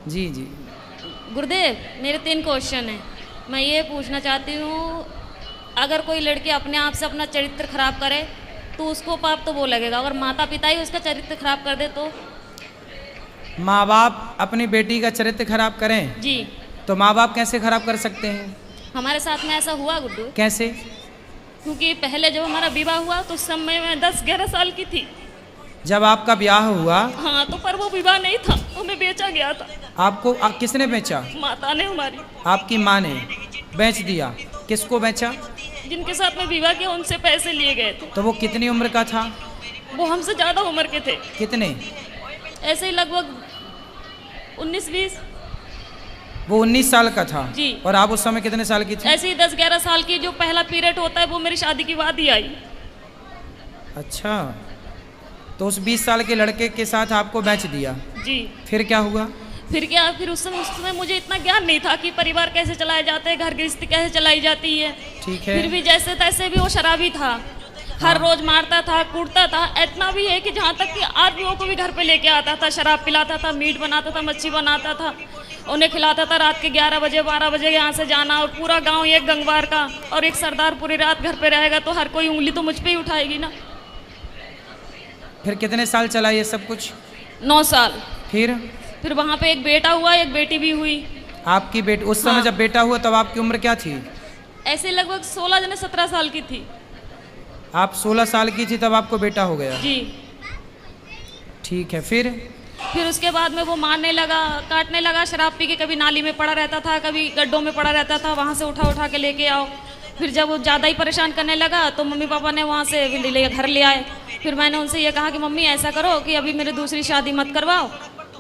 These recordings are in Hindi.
जी जी। गुरुदेव, मेरे 3 क्वेश्चन हैं। मैं ये पूछना चाहती हूँ, अगर कोई लड़की अपने आप से अपना चरित्र खराब करे तो उसको पाप तो वो लगेगा, अगर माता पिता ही उसका चरित्र खराब कर दे तो? माँ बाप अपनी बेटी का चरित्र खराब करें जी। तो माँ बाप कैसे खराब कर सकते हैं? हमारे साथ में ऐसा हुआ गुड्डू, कैसे? क्योंकि पहले जब हमारा विवाह हुआ तो उस समय मैं 10-11 साल की थी। जब आपका ब्याह हुआ हाँ, तो पर वो विवाह नहीं था, हमें बेचा गया था। आपको किसने बेचा? माता ने हमारी। आपकी माँ ने बेच दिया। किसको बेचा? जिनके साथ में विवाह किया उनसे पैसे लिए गए थे। तो वो कितनी उम्र का था? वो हमसे ज़्यादा उम्र के थे। कितने? ऐसे ही लगभग 19-20। वो 19 साल का था। जी। और आप उस समय कितने साल की थी? ऐसे ही 10-11 साल की जो पहला पीरियड होता है वो मेरी शादी के बाद ही आई। अच्छा, तो उस 20 साल के लड़के के साथ आपको बेच दिया। जी। फिर क्या हुआ? फिर क्या, फिर उस समय मुझे इतना ज्ञान नहीं था कि परिवार कैसे चलाए जाते हैं, घर गृहस्थी कैसे चलाई जाती है। ठीक है। फिर भी जैसे तैसे भी वो शराबी था। हर रोज मारता था, कूटता था। इतना भी है कि जहाँ तक कि आदमियों को भी घर पे लेके आता था, शराब पिलाता था, मीट बनाता था, मच्छी बनाता था, उन्हें खिलाता था। रात के 11 बजे 12 बजे यहाँ से जाना, और पूरा गांव एक गंगवार का और एक सरदार पूरी रात घर पे रहेगा तो हर कोई उंगली तो मुझ पे ही उठाएगी ना। फिर कितने साल चला ये सब कुछ? 9 साल। फिर वहाँ पे एक बेटा हुआ, एक बेटी भी हुई। आपकी बेटी उस समय हाँ। जब बेटा हुआ तब आपकी उम्र क्या थी? ऐसे लगभग 16-17 साल की थी। आप 16 साल की थी तब आपको बेटा हो गया? जी। ठीक है। फिर उसके बाद में वो मारने लगा, काटने लगा, शराब पी के कभी नाली में पड़ा रहता था, कभी गड्ढों में पड़ा रहता था, वहाँ से उठा उठा के लेके आओ। फिर जब वो ज़्यादा ही परेशान करने लगा तो मम्मी पापा ने वहाँ से घर ले आए। फिर मैंने उनसे ये कहा कि मम्मी ऐसा करो कि अभी मेरी दूसरी शादी मत करवाओ,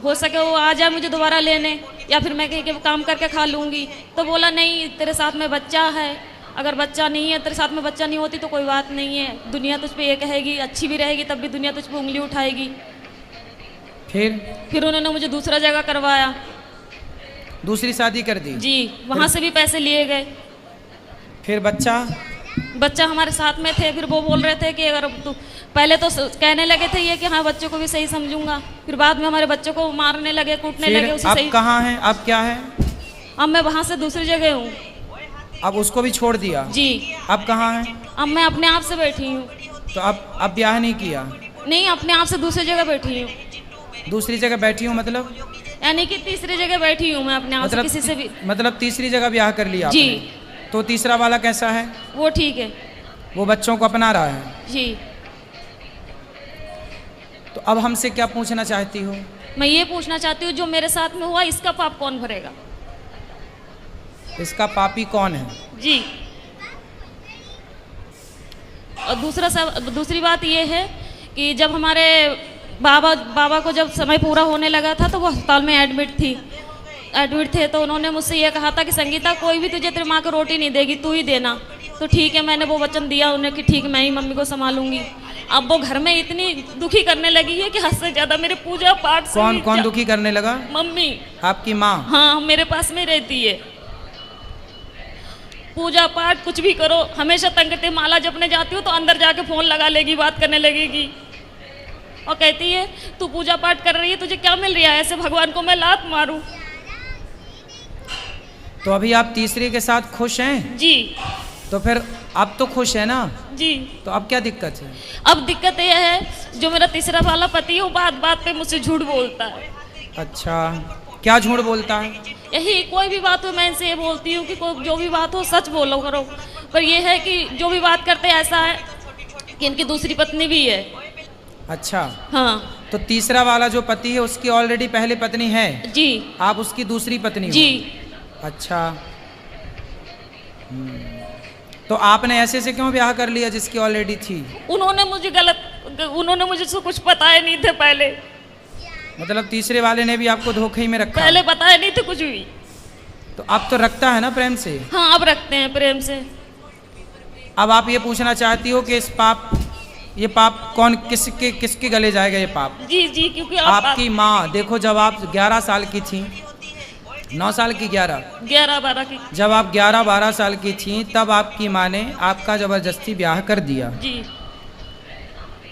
हो सके वो आ जाए मुझे दोबारा लेने, या फिर मैं कहीं के काम करके खा लूँगी। तो बोला नहीं, तेरे साथ में बच्चा है, अगर बच्चा नहीं है, तेरे साथ में बच्चा नहीं होती तो कोई बात नहीं है, दुनिया तुझ पे ये कहेगी, अच्छी भी रहेगी तब भी दुनिया तुझ पे उंगली उठाएगी। फिर उन्होंने मुझे दूसरा जगह करवाया। दूसरी शादी कर दी? जी। वहाँ से भी पैसे लिए गए। फिर बच्चा हमारे साथ में थे। फिर वो बोल रहे थे कि अगर तू, पहले तो कहने लगे थे ये कि हाँ बच्चों को भी सही समझूंगा, फिर बाद में हमारे बच्चों को मारने लगे, कूटने लगे। उसे आप सही। कहाँ हैं? आप क्या है? अब मैं वहाँ से दूसरी जगह हूँ। अब उसको भी छोड़ दिया? जी। अब कहाँ हैं? अब मैं अपने आप से बैठी हूँ। तो अब ब्याह नहीं किया? नहीं, अपने आप से दूसरी जगह बैठी हूँ। दूसरी जगह बैठी हूँ मतलब? यानी कि तीसरी जगह बैठी हूँ मैं अपने आप से, किसी से भी। मतलब तीसरी जगह ब्याह कर लिया जी। आपने? तो तीसरा वाला कैसा है? वो ठीक है। वो बच्चों को अपना रहा है? जी। तो अब हमसे क्या पूछना चाहती हो? मैं ये पूछना चाहती हूँ, जो मेरे साथ में हुआ इसका पाप कौन भरेगा? इसका पापी कौन है? जी। और दूसरी बात ये है कि जब हमारे बाबा को जब समय पूरा होने लगा था तो वो अस्पताल में एडमिट थे, तो उन्होंने मुझसे ये कहा था कि संगीता, कोई भी तुझे तेरी माँ को रोटी नहीं देगी, तू ही देना। तो ठीक है, मैंने वो वचन दिया उन्हें कि ठीक, मैं ही मम्मी को संभालूंगी। अब वो घर में इतनी दुखी करने लगी है कि हद से ज्यादा मेरे पूजा पाठ से। कौन दुखी करने लगा? मम्मी। आपकी माँ? हाँ, मेरे पास में रहती है। पूजा पाठ कुछ भी करो, हमेशा तंग करते। माला जपने जाती हो तो अंदर जाके फोन लगा लेगी, बात करने लगेगी और कहती है तू पूजा पाठ कर रही है, तुझे क्या मिल रहा है, ऐसे भगवान को मैं लात मारूं। तो अभी आप तीसरे के साथ खुश हैं? जी। तो फिर अब तो खुश है ना? जी। तो अब क्या दिक्कत है? अब दिक्कत यह है, जो मेरा तीसरा वाला पति है वो बात बात पे मुझसे झूठ बोलता है। अच्छा, क्या झूठ बोलता है? यही, कोई भी बात हो मैं इनसे ये बोलती हूँ कि जो भी बात हो सच बोलो करो, पर ये है कि जो भी बात करते ऐसा है कि इनकी दूसरी पत्नी भी है। अच्छा। हाँ। तो तीसरा वाला जो पति है उसकी ऑलरेडी पहले पत्नी है? जी। आप उसकी दूसरी पत्नी हो? जी। अच्छा। तो आपने ऐसे से क्यों ब्याह कर लिया जिसकी ऑलरेडी थी? उन्होंने मुझे कुछ पताए नहीं थे पहले। मतलब तीसरे वाले ने भी आपको धोखे में रखा? पहले बताया नहीं थे कुछ भी। तो अब तो रखता है ना प्रेम से? हाँ, अब रखते हैं प्रेम से। अब आप ये पूछना चाहती हो कि ये पाप कौन किसके गले जाएगा ये पाप? जी जी, क्योंकि आपकी माँ। देखो, जब आप 11 साल की थी, 9 साल की, 11-12 की, जब आप 11-12 साल की थी तब आपकी माँ ने आपका जबरदस्ती ब्याह कर दिया। जी।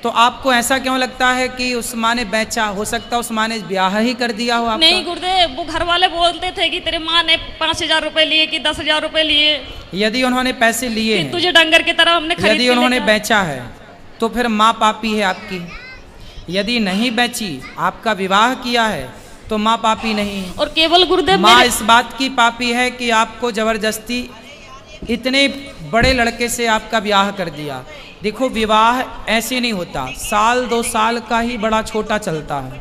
तो आपको ऐसा क्यों लगता है कि उस माँ ने बेचा? हो सकता है उस माँ ने ब्याह ही कर दिया हो आपका? नहीं गुरुदेव, वो घर वाले बोलते थे कि तेरे माँ ने 5,000 रुपए लिए कि 10,000 रुपए लिए, यदि उन्होंने पैसे लिए कि हैं, तुझे डंगर की तरह हमने खरीद यदि के उन्होंने लेकर- बेचा है तो फिर माँ पापी है आपकी। यदि नहीं बेची, आपका विवाह किया है, तो माँ पापी नहीं है। और केवल गुरुदेव माँ मेरे- इस बात की पापी है कि आपको जबरदस्ती इतने बड़े लड़के से आपका ब्याह कर दिया। देखो, विवाह ऐसे नहीं होता, 1-2 साल का ही बड़ा छोटा चलता है,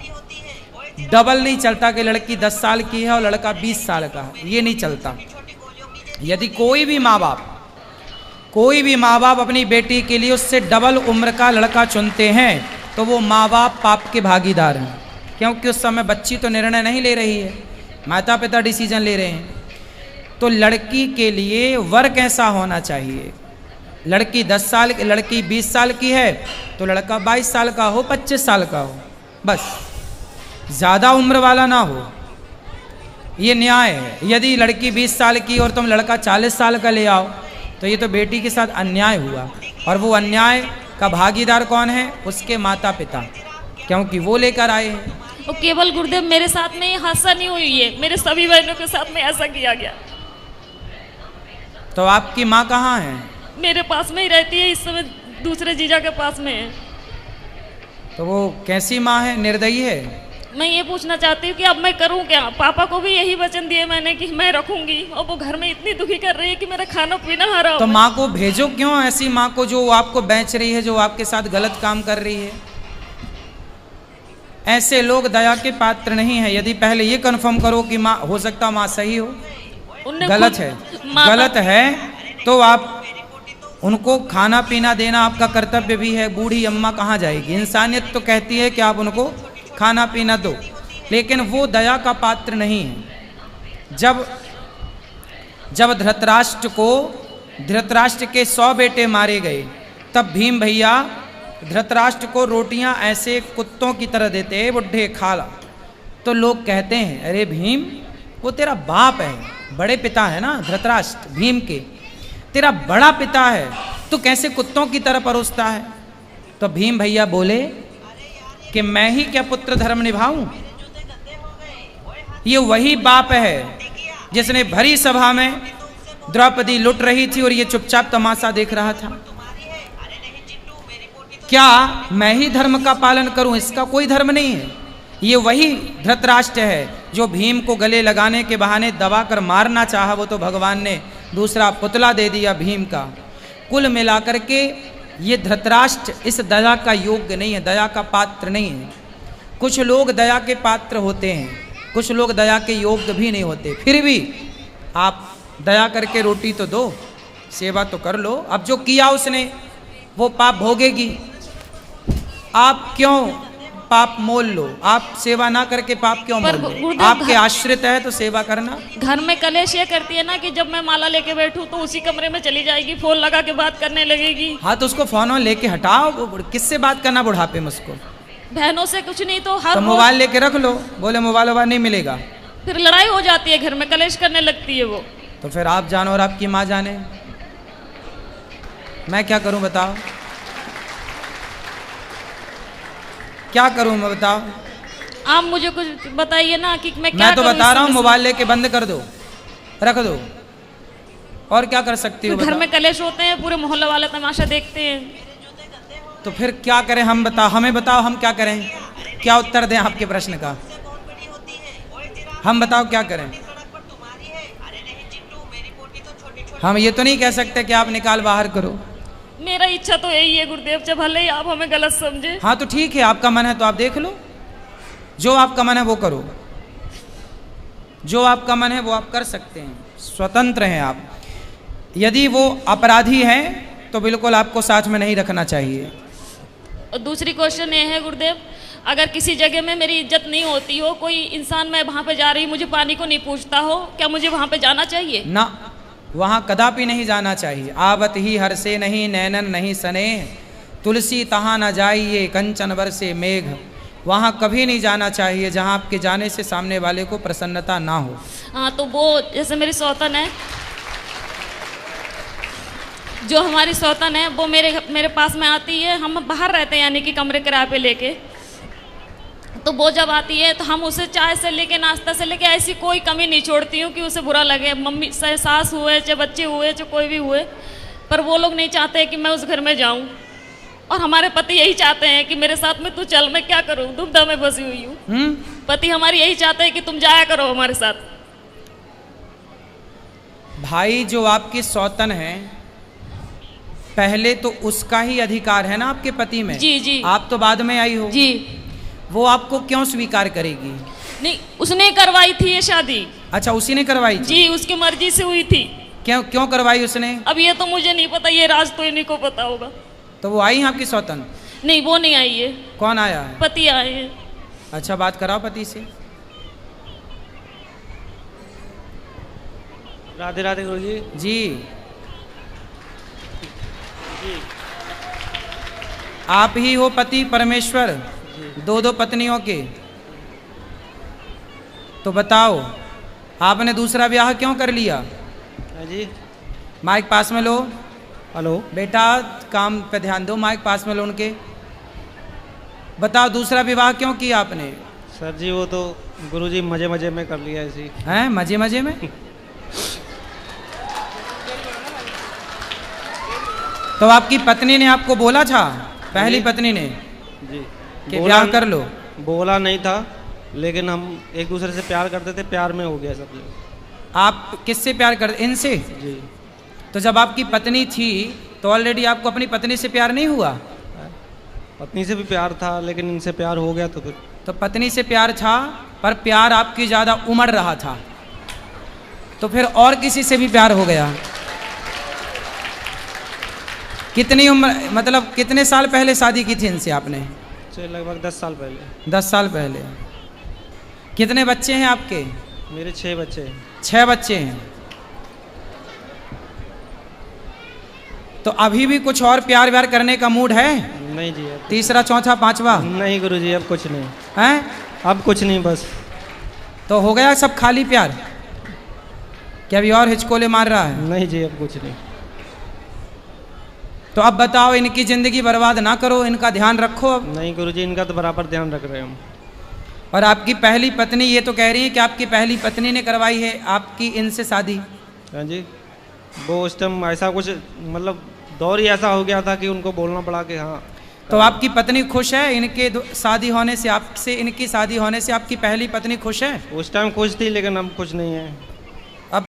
डबल नहीं चलता कि लड़की 10 साल की है और लड़का 20 साल का है, ये नहीं चलता। यदि कोई भी माँ बाप अपनी बेटी के लिए उससे डबल उम्र का लड़का चुनते हैं तो वो माँ बाप पाप के भागीदार हैं, क्योंकि उस समय बच्ची तो निर्णय नहीं ले रही है, माता पिता डिसीजन ले रहे हैं। तो लड़की के लिए वर कैसा होना चाहिए? लड़की 10 साल, लड़की 20 साल की है तो लड़का 22 साल का हो, 25 साल का हो, बस ज़्यादा उम्र वाला ना हो, ये न्याय है। यदि लड़की 20 साल की और तुम लड़का 40 साल का ले आओ तो ये तो बेटी के साथ अन्याय हुआ, और वो अन्याय का भागीदार कौन है? उसके माता पिता, क्योंकि वो लेकर आए हैं। और केवल गुरुदेव मेरे साथ में ये हादसा नहीं हुई है, मेरे सभी बहनों के साथ में ऐसा किया गया। तो आपकी माँ कहाँ है? मेरे पास में ही रहती है, इस समय दूसरे जीजा के पास में है। तो वो कैसी माँ है? निर्दयी है? मैं ये पूछना चाहती हूँ कि अब मैं करूँ क्या? पापा को भी यही वचन दिए मैंने कि मैं रखूंगी, और वो घर में इतनी दुखी कर रही है कि मेरा खाना पीना हराम तो है। माँ को भेजो क्यों, ऐसी माँ को जो आपको बेच रही है, जो आपके साथ गलत काम कर रही है। ऐसे लोग दया के पात्र नहीं है। यदि पहले ये कन्फर्म करो कि माँ, हो सकता माँ सही हो, उनने गलत खुद- है, माँ- गलत है तो आप उनको खाना पीना देना आपका कर्तव्य भी है। बूढ़ी अम्मा कहाँ जाएगी? इंसानियत तो कहती है कि आप उनको खाना पीना दो, लेकिन वो दया का पात्र नहीं है। जब धृतराष्ट्र के 100 बेटे मारे गए, तब भीम भैया धृतराष्ट्र को रोटियां ऐसे कुत्तों की तरह देते, बुढ़े खा ला। तो लोग कहते हैं, अरे भीम, वो तेरा बाप है, बड़े पिता है ना धृतराष्ट्र, भीम के तेरा बड़ा पिता है, तो कैसे कुत्तों की तरह परोसता है? तो भीम भैया बोले कि मैं ही क्या पुत्र धर्म निभाऊं? ये वही बाप है जिसने भरी सभा में द्रौपदी लुट रही थी और ये चुपचाप तमाशा देख रहा था। क्या मैं ही धर्म का पालन करूं? इसका कोई धर्म नहीं है। ये वही धृतराष्ट्र है जो भीम को गले लगाने के बहाने दबाकर मारना चाहा, वो तो भगवान ने दूसरा पुतला दे दिया भीम का। कुल मिलाकर के ये धृतराष्ट्र इस दया का योग्य नहीं है, दया का पात्र नहीं है। कुछ लोग दया के पात्र होते हैं, कुछ लोग दया के योग्य भी नहीं होते। फिर भी आप दया करके रोटी तो दो, सेवा तो कर लो। अब जो किया उसने वो पाप भोगेगी। आप क्यों पाप मोल लो? आप सेवा ना करके पाप क्यों मोल पर लो? गुरुदेव आपके आश्रित है तो सेवा करना। घर में कलेश ये करती है ना कि जब मैं माला लेके बैठूं तो उसी कमरे में चली जाएगी, फोन लगा के बात करने लगेगी। हाँ, तो उसको फोन लेके हटाओ। किससे बात करना बुढ़ापे में उसको? बहनों से कुछ नहीं तो हर तो रोज- मोबाइल लेके रख लो, बोले मोबाइल वोबाइल नहीं मिलेगा। फिर लड़ाई हो जाती है घर में, कलेश करने लगती है वो। तो फिर आप जानो और आपकी माँ जाने, मैं क्या करूं बताओ? क्या करूं मैं बताओ? आप मुझे कुछ बताइए ना कि मैं क्या मैं तो करूं बता इस रहा हूँ, समय से? मोबाइल लेके बंद कर दो, रख दो, और क्या कर सकती हो फिर घर बताओ? में कलेश होते हैं, पूरे मोहल्ले वाले तमाशा देखते हैं। तो फिर क्या करें हम? बताओ, हमें बताओ हम क्या करें? क्या उत्तर दें आपके प्रश्न का? हम बताओ क्या करें? हम ये तो नहीं कह सकते कि आप निकाल बाहर करो। मेरा इच्छा तो यही है गुरुदेव, जब भले ही आप हमें गलत समझे। हाँ तो ठीक है, आपका मन है तो आप देख लो, जो आपका मन है वो करो, जो आपका मन है वो आप कर सकते हैं, स्वतंत्र हैं आप। यदि वो अपराधी हैं तो बिल्कुल आपको साथ में नहीं रखना चाहिए। और दूसरी क्वेश्चन ये है गुरुदेव, अगर किसी जगह में मेरी इज्जत नहीं होती हो, कोई इंसान मैं वहाँ पे जा रही मुझे पानी को नहीं पूछता हो, क्या मुझे वहाँ पे जाना चाहिए? ना, वहाँ कदापि नहीं जाना चाहिए। आवत ही हर से नहीं नैनन नहीं सने, तुलसी तहाँ न जाइए कंचन बरसे मेघ। वहाँ कभी नहीं जाना चाहिए जहाँ आपके जाने से सामने वाले को प्रसन्नता ना हो। हाँ, तो वो जैसे मेरी सौतन है, जो हमारी सौतन है वो मेरे पास में आती है, हम बाहर रहते हैं यानी कि कमरे किराए पे लेके, तो वो जब आती है तो हम उसे चाय से लेके नाश्ता से लेके ऐसी कोई कमी नहीं छोड़ती हूँ कि उसे बुरा लगे। मम्मी चाहे सास हुए चाहे बच्चे हुए चाहे कोई भी हुए, पर वो लोग नहीं चाहते कि मैं उस घर में जाऊँ, और हमारे पति यही चाहते हैं कि मेरे साथ में तू चल, मैं क्या करूँ, दुविधा में फंसी हुई हूँ। पति हमारी यही चाहते हैं कि तुम जाया करो हमारे साथ। भाई जो आपकी सौतन है, पहले तो उसका ही अधिकार है ना आपके पति में। जी जी। आप तो बाद में आई हो जी। वो आपको क्यों स्वीकार करेगी? नहीं, उसने करवाई थी ये शादी। अच्छा, उसी ने करवाई थी? जी, उसकी मर्जी से हुई थी। क्यों करवाई उसने? अब ये तो मुझे नहीं पता, ये राज तो इन्हीं को पता होगा। तो वो आई है आपकी सौतन? नहीं, वो नहीं आई है। कौन आया है? पति आए हैं। अच्छा, बात कराओ पति से। राधे राधे गुरुजी। जी, आप ही हो पति परमेश्वर, दो पत्नियों के? तो बताओ, आपने दूसरा ब्याह क्यों कर लिया? हाँ जी। माइक पास में लो। हेलो बेटा, काम पे ध्यान दो, माइक पास में लो उनके। बताओ, दूसरा विवाह क्यों किया आपने? सर जी, वो तो गुरुजी मजे मजे में कर लिया ऐसी। हैं, मजे मजे में? तो आपकी पत्नी ने आपको बोला था, पहली पत्नी ने, जी, कि ब्याह कर लो? बोला नहीं था, लेकिन हम एक दूसरे से प्यार करते थे, प्यार में हो गया सब लोग। आप किससे प्यार करते? इनसे? जी। तो जब आपकी पत्नी थी तो ऑलरेडी आपको अपनी पत्नी से प्यार नहीं हुआ? पत्नी से भी प्यार था, लेकिन इनसे प्यार हो गया तो फिर। तो पत्नी से प्यार था, पर प्यार आपकी ज़्यादा उमड़ रहा था, तो फिर और किसी से भी प्यार हो गया? कितनी उम्र, मतलब कितने साल पहले शादी की थी इनसे आपने? लगभग 10 साल पहले। 10 साल पहले। कितने बच्चे हैं आपके? मेरे 6 बच्चे हैं। 6 बच्चे हैं। तो अभी भी कुछ और प्यार व्यार करने का मूड है? नहीं जी। अब तीसरा, चौथा, पांचवा? नहीं गुरुजी, अब कुछ नहीं हैं? अब कुछ नहीं, बस। तो हो गया सब खाली प्यार? क्या अभी और हिचकोले मार रहा है? नहीं जी, अब कुछ नहीं। तो अब बताओ, इनकी जिंदगी बर्बाद ना करो, इनका ध्यान रखो अब। नहीं गुरुजी, इनका तो बराबर ध्यान रख रहे हैं हम। और आपकी पहली पत्नी ये तो कह रही है कि आपकी पहली पत्नी ने करवाई है आपकी इनसे शादी? हाँ जी। वो उस टाइम ऐसा कुछ, मतलब दौर ही ऐसा हो गया था कि उनको बोलना पड़ा कि हाँ। तो आपकी पत्नी खुश है इनके शादी होने से? आपसे इनकी शादी होने से आपकी पहली पत्नी खुश है? उस टाइम खुश थी, लेकिन अब खुश नहीं है।